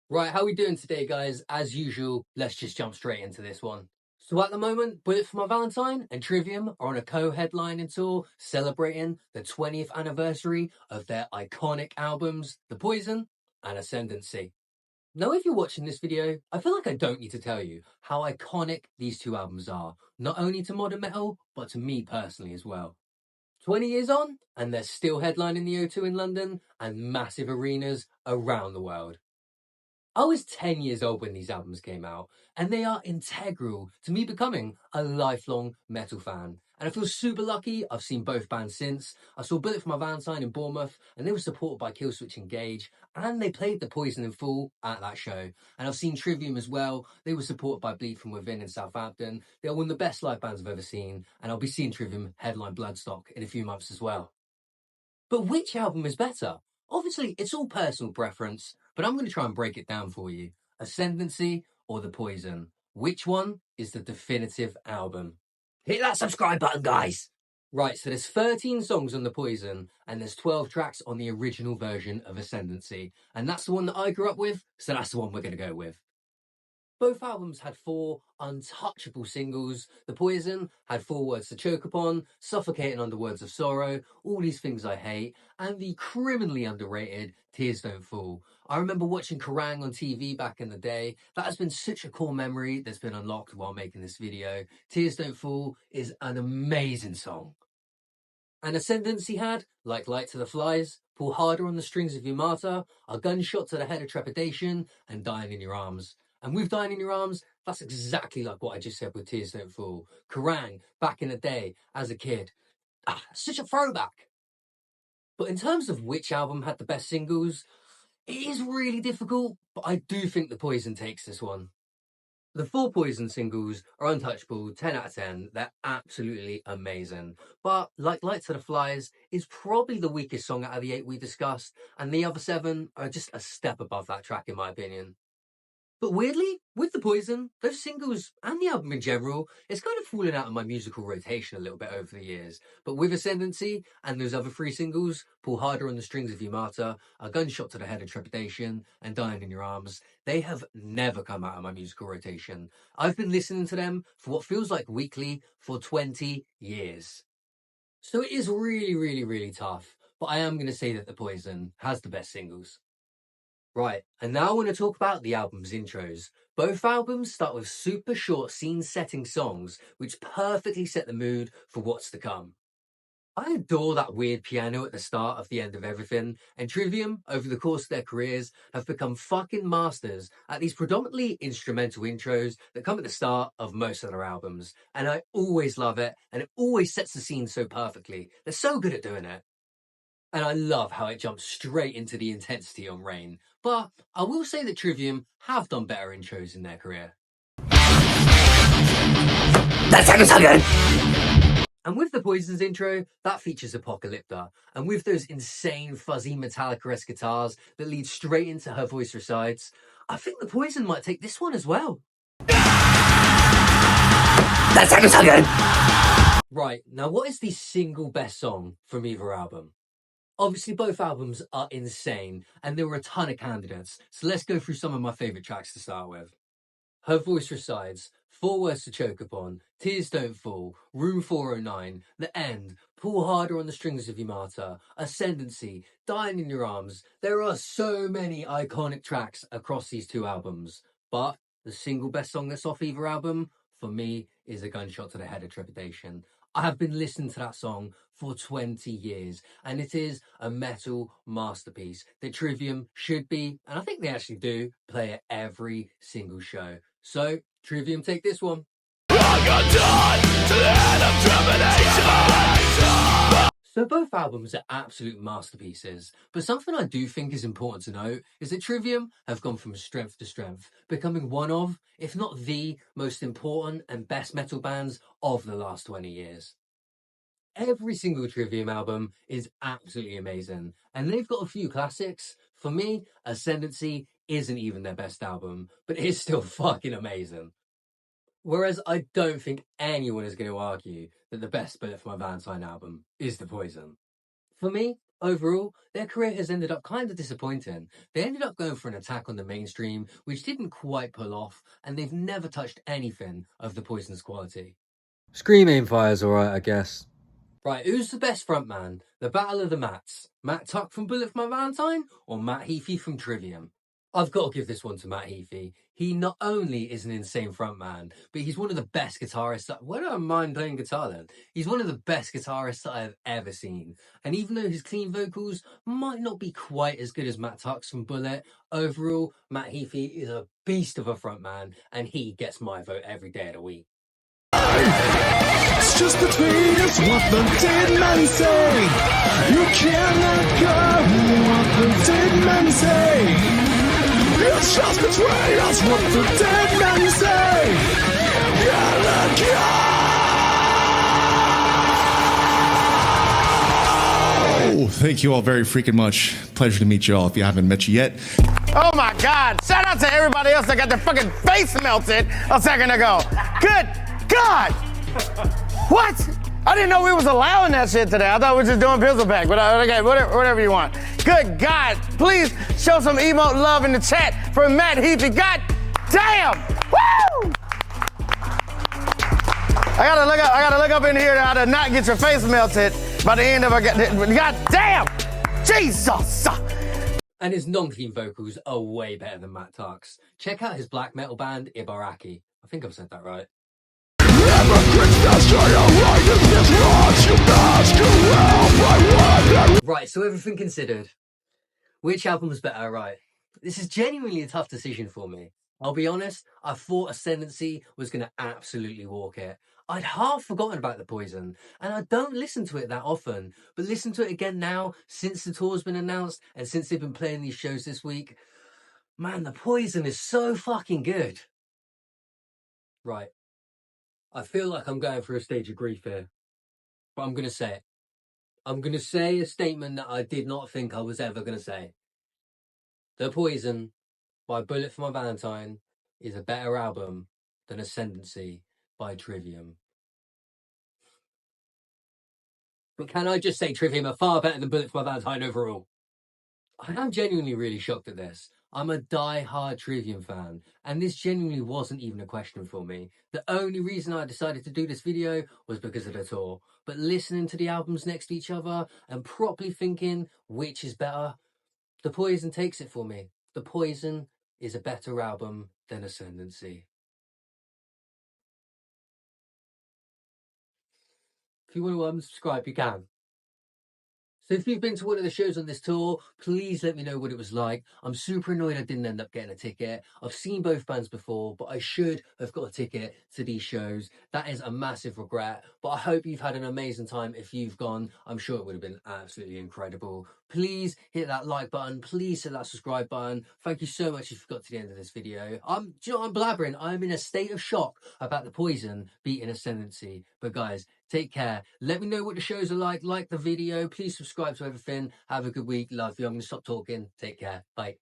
Right, how we doing today, guys? As usual, let's just jump straight into this one. So at the moment, Bullet for My Valentine and Trivium are on a co-headlining tour celebrating the 20th anniversary of their iconic albums, The Poison and Ascendancy. Now, if you're watching this video, I feel like I don't need to tell you how iconic these two albums are, not only to modern metal, but to me personally as well. 20 years on, and they're still headlining the O2 in London and massive arenas around the world. I was 10 years old when these albums came out, and they are integral to me becoming a lifelong metal fan. And I feel super lucky. I've seen both bands since. I saw Bullet for My Valentine in Bournemouth, and they were supported by Killswitch Engage, and they played The Poison in full at that show. And I've seen Trivium as well. They were supported by Bleed From Within in Southampton. They are one of the best live bands I've ever seen, and I'll be seeing Trivium headline Bloodstock in a few months as well. But which album is better? Obviously, it's all personal preference, but I'm going to try and break it down for you. Ascendancy or The Poison? Which one is the definitive album? Hit that subscribe button, guys! Right, so there's 13 songs on The Poison, and there's 12 tracks on the original version of Ascendancy. And that's the one that I grew up with, so that's the one we're going to go with. Both albums had 4 untouchable singles. The Poison had 4 Words to Choke Upon, Suffocating Under Words of Sorrow, All These Things I Hate, and the criminally underrated Tears Don't Fall. I remember watching Kerrang on TV back in the day. That has been such a core memory that's been unlocked while making this video. Tears Don't Fall is an amazing song. And Ascendancy had, like Light to the Flies, Pull Harder on the Strings of Your Martyr, A Gunshot to the Head of Trepidation, and Dying in Your Arms. And with Dying in Your Arms, that's exactly like what I just said with Tears Don't Fall. Kerrang, back in the day, as a kid. Such a throwback. But in terms of which album had the best singles, it is really difficult, but I do think The Poison takes this one. The 4 Poison singles are untouchable, 10 out of 10. They're absolutely amazing. But like Light to the Flies is probably the weakest song out of the 8 we discussed, and the other 7 are just a step above that track in my opinion. But weirdly, with The Poison, those singles and the album in general, it's kind of fallen out of my musical rotation a little bit over the years. But with Ascendancy and those other 3 singles, Pull Harder on the Strings of Your Martyr, A Gunshot to the Head of Trepidation, and Dying in Your Arms, they have never come out of my musical rotation. I've been listening to them for what feels like weekly for 20 years. So it is really tough, but I am going to say that The Poison has the best singles. Right, and now I want to talk about the album's intros. Both albums start with super short scene-setting songs, which perfectly set the mood for what's to come. I adore that weird piano at the start of The End of Everything, and Trivium, over the course of their careers, have become fucking masters at these predominantly instrumental intros that come at the start of most of their albums. And I always love it, and it always sets the scene so perfectly. They're so good at doing it. And I love how it jumps straight into the intensity on Rain. But I will say that Trivium have done better intros in their career. That's so good! And with the Poison's intro, that features Apocalypta. And with those insane fuzzy Metallica-esque guitars that lead straight into Her Voice Resides, I think the Poison might take this one as well. That's so good! Right, now what is the single best song from either album? Obviously, both albums are insane, and there were a ton of candidates, so let's go through some of my favourite tracks to start with. Her Voice Resides, 4 Words to Choke Upon, Tears Don't Fall, Room 409, The End, Pull Harder on the Strings of Your Martyr, Ascendancy, Dying in Your Arms. There are so many iconic tracks across these 2 albums, but the single best song that's off either album, for me, is A Gunshot to the Head of Trepidation. I have been listening to that song for 20 years, and it is a metal masterpiece that Trivium should be, and I think they actually do, play at every single show. So, Trivium, take this one. So both albums are absolute masterpieces, but something I do think is important to note is that Trivium have gone from strength to strength, becoming one of, if not the, most important and best metal bands of the last 20 years. Every single Trivium album is absolutely amazing, and they've got a few classics. For me, Ascendancy isn't even their best album, but it is still fucking amazing. Whereas I don't think anyone is going to argue that the best Bullet for My Valentine album is The Poison. For me, Overall, their career has ended up kind of disappointing. They ended up going for an attack on the mainstream, which didn't quite pull off, and they've never touched anything of the Poison's quality. Scream Aim Fire's alright, I guess. Right, who's the best frontman? The Battle of the Mats. Matt Tuck from Bullet for My Valentine or Matt Heafy from Trivium? I've got to give this one to Matt Heafy. He not only is an insane frontman, but he's one of the best guitarists. Why do I mind playing guitar then? He's one of the best guitarists that I have ever seen. And even though his clean vocals might not be quite as good as Matt Tuck's from Bullet, overall, Matt Heafy is a beast of a frontman, and he gets my vote every day of the week. It's just between us what the dead men say. You cannot go what the dead men say. It's just between us what the dead men say. You cannot go. Thank you all very freaking much. Pleasure to meet you all if you haven't met you yet. Oh my God! Shout out to everybody else that got their fucking face melted a second ago. Good God! What? I didn't know we was allowing that shit today. I thought we were just doing Pizzleback, but okay, whatever you want. Good God! Please show some emote love in the chat for Matt Heafy. God damn! Woo! I gotta look up in here how to not get your face melted by the end of a God damn! Jesus! And his non-clean vocals are way better than Matt Tuck's. Check out his black metal band, Ibaraki. I think I've said that right. Right, so everything considered, which album was better? Right, this is genuinely a tough decision for me. I'll be honest, I thought Ascendancy was going to absolutely walk it. I'd half forgotten about The Poison, and I don't listen to it that often, but listen to it again now, since the tour's been announced, and since they've been playing these shows this week. Man, The Poison is so fucking good. Right. I feel like I'm going through a stage of grief here, but I'm going to say it. I'm going to say a statement that I did not think I was ever going to say. The Poison by Bullet for My Valentine is a better album than Ascendancy by Trivium. But can I just say Trivium are far better than Bullet for My Valentine overall? I am genuinely really shocked at this. I'm a die-hard Trivium fan, and this genuinely wasn't even a question for me. The only reason I decided to do this video was because of the tour. But listening to the albums next to each other and properly thinking which is better, The Poison takes it for me. The Poison is a better album than Ascendancy. If you want to unsubscribe, you can. So if you've been to one of the shows on this tour, please let me know what it was like. I'm super annoyed I didn't end up getting a ticket. I've seen both bands before, but I should have got a ticket to these shows. That is a massive regret, but I hope you've had an amazing time if you've gone. I'm sure it would have been absolutely incredible. Please hit that like button. Please hit that subscribe button. Thank you so much if you got to the end of this video. Do you know what I'm blabbering? I'm in a state of shock about The Poison beating Ascendancy. But guys, take care. Let me know what the shows are like. Like the video. Please subscribe to everything. Have a good week. Love you. I'm going to stop talking. Take care. Bye.